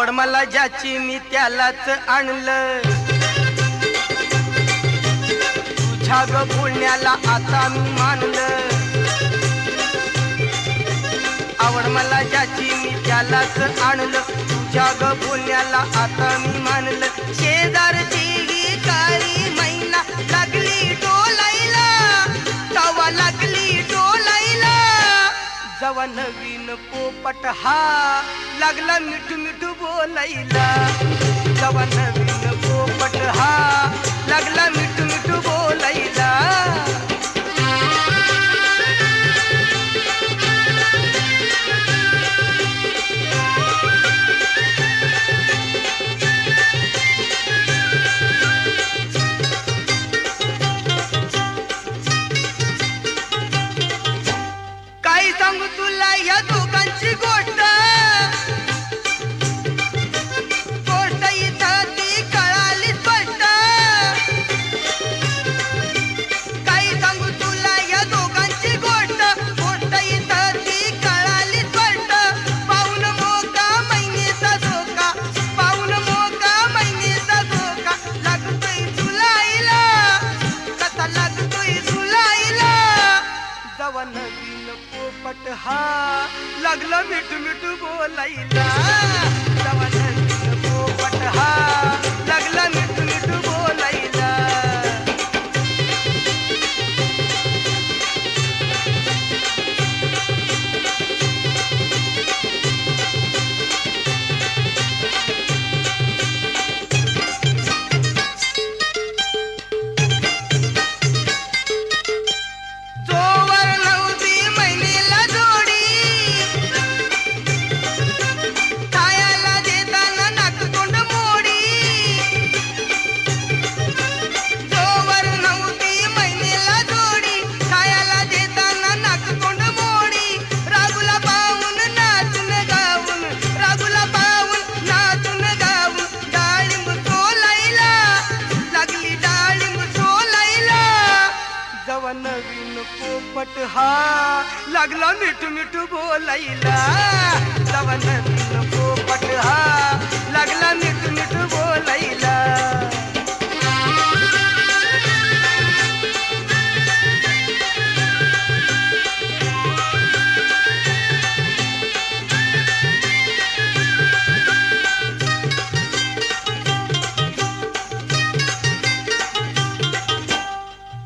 आवड मला ज्याची मी त्यालाच आणलं, तुझ्या ग बोलण्याला आता मी मानलं. आवड मला ज्याची मी त्यालाच आणलं, तुझ्या ग बोलण्याला आता मी मानलं. शेजारची ही काळी मैना लागली डोलायला, तवा लागली डोलायला. जवा नवीन पोपट हा लागला मिठू मिठू बोलायला, जवा नवीन पोपट हा लागला मिठू मिठू बोलायला. काय सांगू तुला या दोघांची गोष्ट, गोष्ट इथं ती कळाली स्पष्ट. काय सांगू तुला या दोघांची गोष्ट, गोष्ट इथं ती कळाली स्पष्ट. पाहून मोका मैनेचा धोका, पाहून मोका मैनेचा धोका. लागतोय तुलाईला, कसा लागतोय तुलाईला. जवा नवीन पोपट हा लागला मिठू मिठू बोलायला, जवा नवीन पोपट हा लागला मिठू मिठू बोलायला. जोवर नव्हती महिनेला जोडी, खायला देताना नाकतोंड मोडी. जोवर नव्हती महिनेला जोडी, खायला देताना नाकतोंड मोडी. रागुला पाहून नाचून गाऊन, रागुला पाहून नाचून गाऊन. डाळिंब सोलायला लागली, डाळिंब सोलायला. जवा नवीन पोपट हा लागला मिठू मिठू बोलायला, जवा नवीन पोपट हा लागला मिठू मिठू बोलायला.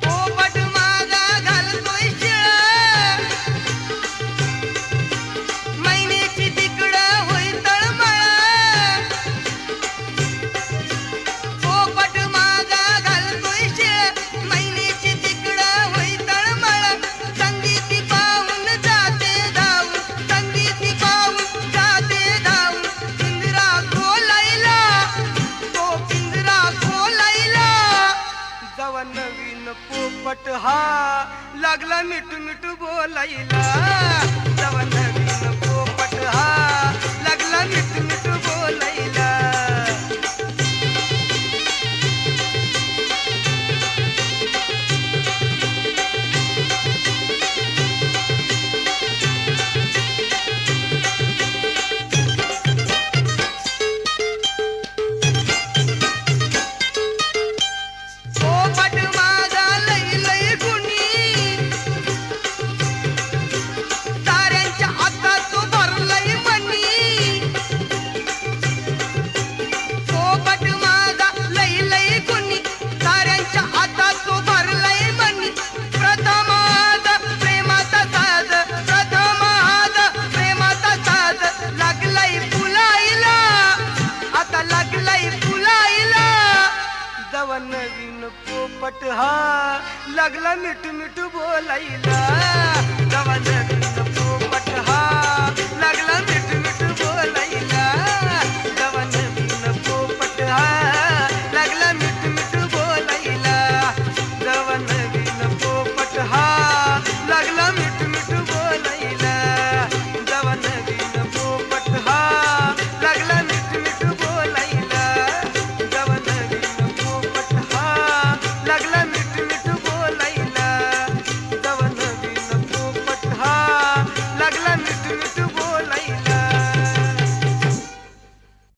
पोपट माझा घालतोय शिळ, मैनेची तिकडं होई तळमळ. पोपट माझा घालतोय शिळ, मैनेची तिकडं होई तळमळ. संगीती पाहून जाते धावून, संगीती पाहून जाते धावून. पिंजरा खोलायला, तो पिंजरा खोलायला. जवा नवीन पोपट हा लागला मिठू मिठू बोलायला, जवा नवीन पोपट हा लागला मिठू मिठू बोलायला. पोपट माझा लई लई गुणी, ताऱ्यांच्या हातात तो भरलंय मनी. पोपट माझा लई लई गुणी, ताऱ्यांच्या हातात तो भरलंय मनी. प्रथमाद प्रेमाचा साज, प्रथमाद प्रेमाचा साज. लागलाय फुलाईला, आता लागलाय फुलाईला. जवा नवीन पोपट हा लागला मिठू मिठू बोलायला, जवा नवीन पोपट हा लागला मिठू